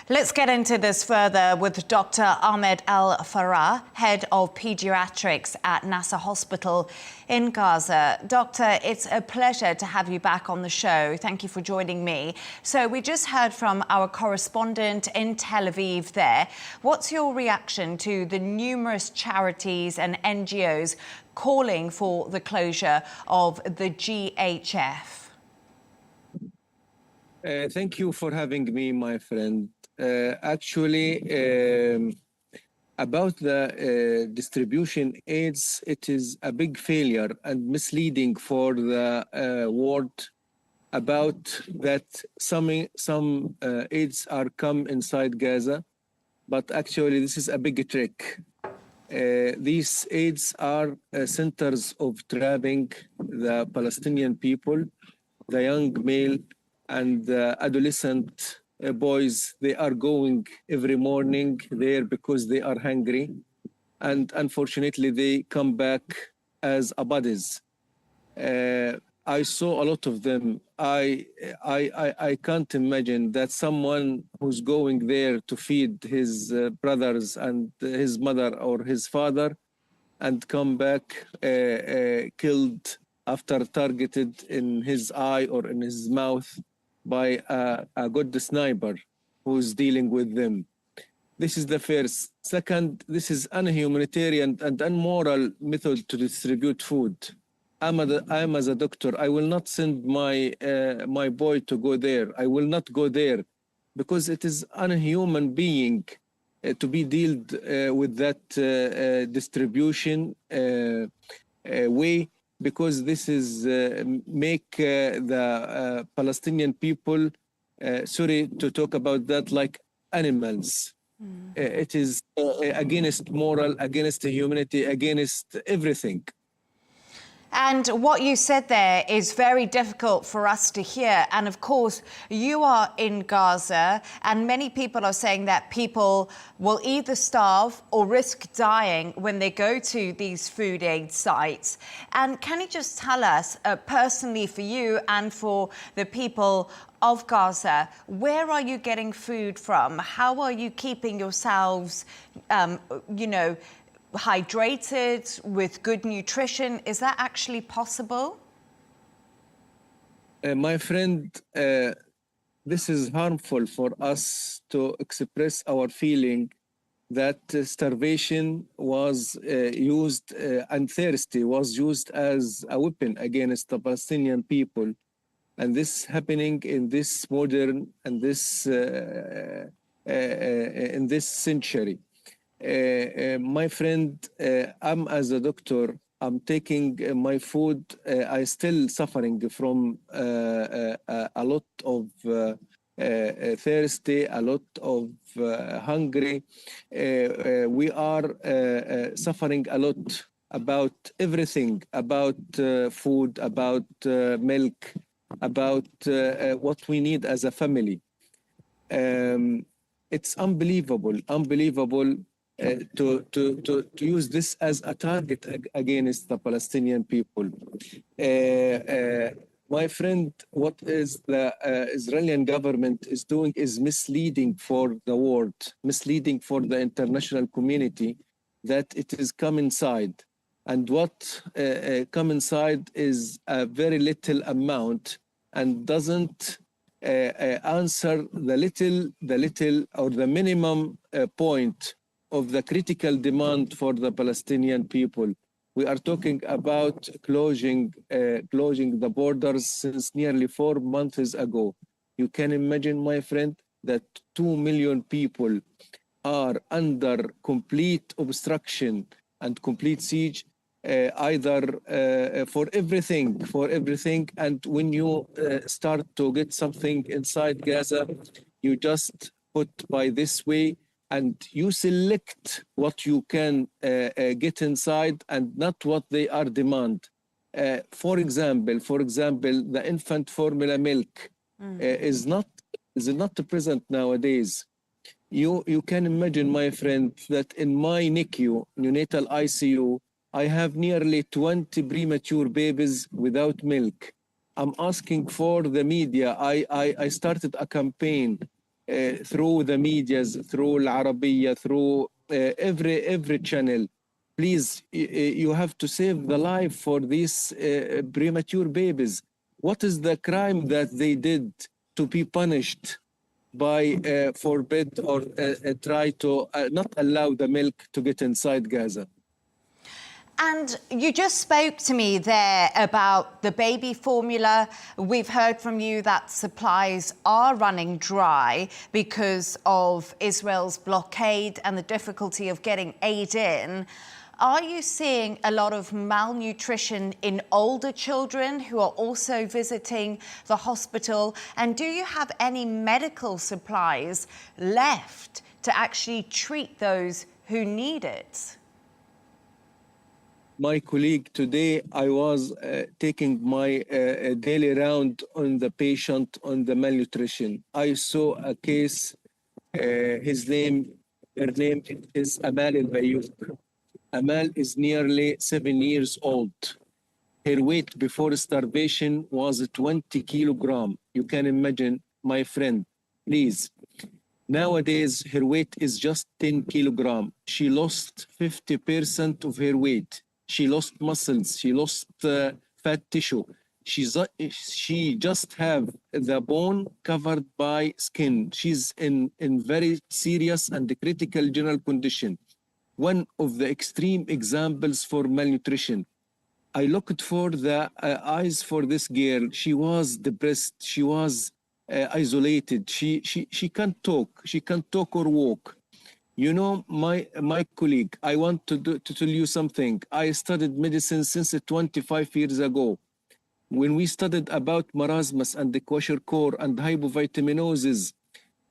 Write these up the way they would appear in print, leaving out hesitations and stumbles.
Let's get into this further with Dr. Ahmed Al Farra, head of Paediatrics at Nasser Hospital in Gaza. Doctor, it's a pleasure to have you back on the show. Thank you for joining me. So we just heard from our correspondent in Tel Aviv there. What's your reaction to the numerous charities and NGOs calling for the closure of the GHF? Thank you for having me, my friend. Actually, about the distribution aids, it is a big failure and misleading for the world about that some aids are come inside Gaza, but actually this is a big trick. These aids are centers of trapping the Palestinian people, the young male and adolescent boys. They are going every morning there because they are hungry, and unfortunately they come back as bodies. I saw a lot of them. I can't imagine that someone who's going there to feed his brothers and his mother or his father and come back killed after targeted in his eye or in his mouth by a good sniper who's dealing with them. This is the first. Second, this is unhumanitarian and immoral method to distribute food. I'm as a doctor, I will not send my boy to go there. I will not go there because it is unhuman being to be dealt with that distribution way, because this is make the Palestinian people, sorry to talk about that, like animals. It is against moral, against humanity, against everything. And what you said there is very difficult for us to hear. And of course, you are in Gaza, and many people are saying that people will either starve or risk dying when they go to these food aid sites. And can you just tell us, personally for you and for the people of Gaza, where are you getting food from? How are you keeping yourselves, hydrated with good nutrition? Is that actually possible? My friend, this is harmful for us to express our feeling that starvation was used and thirsty was used as a weapon against the Palestinian people. And this happening in this modern and this in this century. My friend, I'm as a doctor, I'm taking my food. I still suffering from a lot of thirsty, a lot of hungry. We are suffering a lot about everything, about food, about milk, about what we need as a family. It's unbelievable. To use this as a target against the Palestinian people. My friend, what is the Israeli government is doing is misleading for the world, misleading for the international community that it is come inside. And what come inside is a very little amount and doesn't answer the little or the minimum point of the critical demand for the Palestinian people. We are talking about closing the borders since nearly 4 months ago. You can imagine, my friend, that 2 million people are under complete obstruction and complete siege, either for everything. And when you start to get something inside Gaza, you just put by this way, and you select what you can get inside and not what they are demand. For example, the infant formula milk is not present nowadays. You can imagine, my friend, that in my NICU, neonatal ICU, I have nearly 20 premature babies without milk. I'm asking for the media. I started a campaign through the medias, through Al Arabiya, through every channel. Please, you have to save the life for these premature babies. What is the crime that they did to be punished by forbid or try to not allow the milk to get inside Gaza? And you just spoke to me there about the baby formula. We've heard from you that supplies are running dry because of Israel's blockade and the difficulty of getting aid in. Are you seeing a lot of malnutrition in older children who are also visiting the hospital? And do you have any medical supplies left to actually treat those who need it? My colleague, today I was taking my daily round on the patient on the malnutrition. I saw a case, her name is Amal Al. Amal is nearly 7 years old. Her weight before starvation was 20 kilograms. You can imagine, my friend, please. Nowadays, her weight is just 10 kilograms. She lost 50% of her weight. She lost muscles. She lost fat tissue. She just have the bone covered by skin. She's in very serious and critical general condition. One of the extreme examples for malnutrition. I looked for the eyes for this girl. She was depressed. She was isolated. She can't talk. She can't talk or walk. You know, my colleague, I want to tell you something. I studied medicine since 25 years ago. When we studied about marasmus and the kwashiorkor and hypovitaminosis,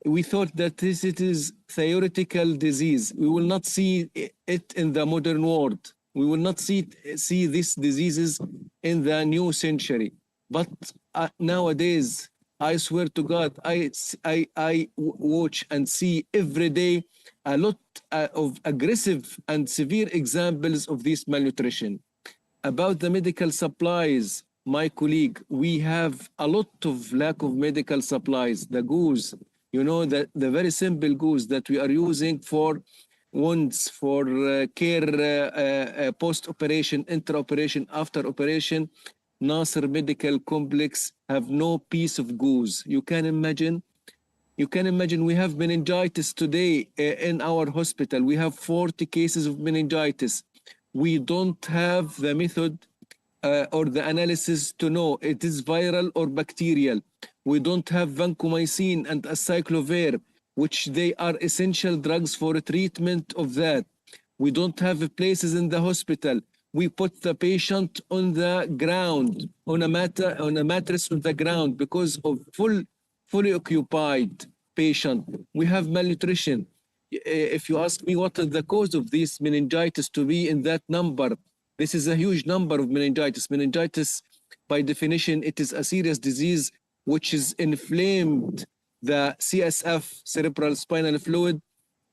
we thought that it is theoretical disease. We will not see it in the modern world. We will not see these diseases in the new century. But nowadays, I swear to God, I watch and see every day a lot of aggressive and severe examples of this malnutrition. About the medical supplies, my colleague, we have a lot of lack of medical supplies. The gauze, you know, the very simple gauze that we are using for wounds, for care post-operation, intra-operation, after operation, Nasser Medical Complex have no piece of gauze. You can imagine we have meningitis today in our hospital. We have 40 cases of meningitis. We don't have the method or the analysis to know it is viral or bacterial. We don't have vancomycin and acyclovir, which they are essential drugs for treatment of that. We don't have places in the hospital. We put the patient on the ground, on a mattress on the ground because of fully occupied patient. We have malnutrition. If you ask me what is the cause of this meningitis to be in that number, this is a huge number of meningitis. Meningitis, by definition, it is a serious disease which is inflamed the CSF, cerebral spinal fluid,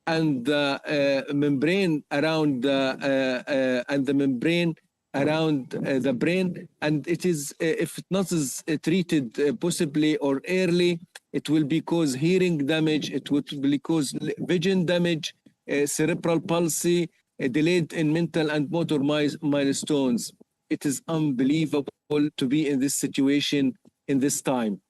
and the membrane around the membrane around the brain. And it is, if it not is treated possibly or early, it will be cause hearing damage. It would be cause vision damage, cerebral palsy, delayed in mental and motor milestones. It is unbelievable to be in this situation in this time.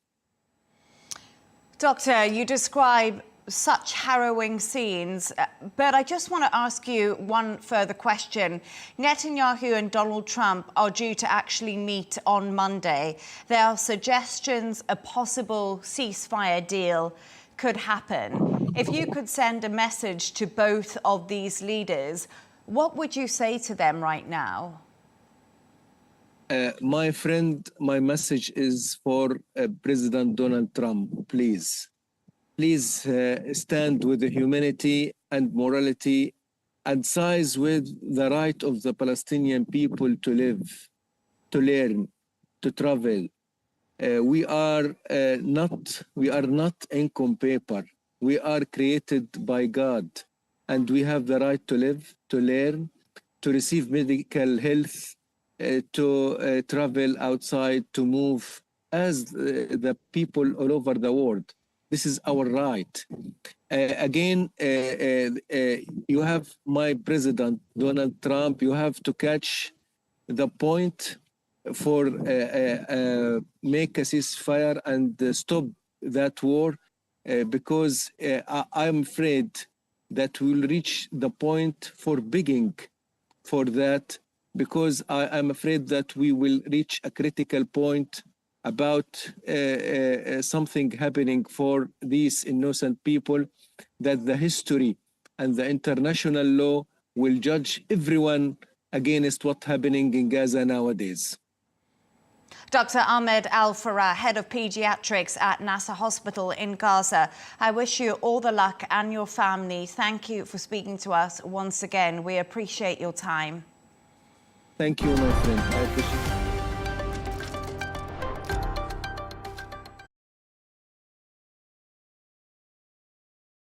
Doctor, you describe such harrowing scenes, but I just want to ask you one further question. Netanyahu and Donald Trump are due to actually meet on Monday. There are suggestions a possible ceasefire deal could happen. If you could send a message to both of these leaders, what would you say to them right now? My friend, my message is for President Donald Trump, please. Please stand with the humanity and morality and side with the right of the Palestinian people to live, to learn, to travel. We are not ink on paper. We are created by God, and we have the right to live, to learn, to receive medical health, to travel outside, to move as the people all over the world. This is our right. You have my president, Donald Trump. You have to catch the point for make a ceasefire and stop that war, because I'm afraid that we'll reach the point for begging for that, because I'm afraid that we will reach a critical point about something happening for these innocent people, that the history and the international law will judge everyone against what's happening in Gaza nowadays. Dr. Ahmed Al Farra, head of Paediatrics at Nasser Hospital in Gaza, I wish you all the luck and your family. Thank you for speaking to us once again. We appreciate your time. Thank you, my friend. I appreciate it.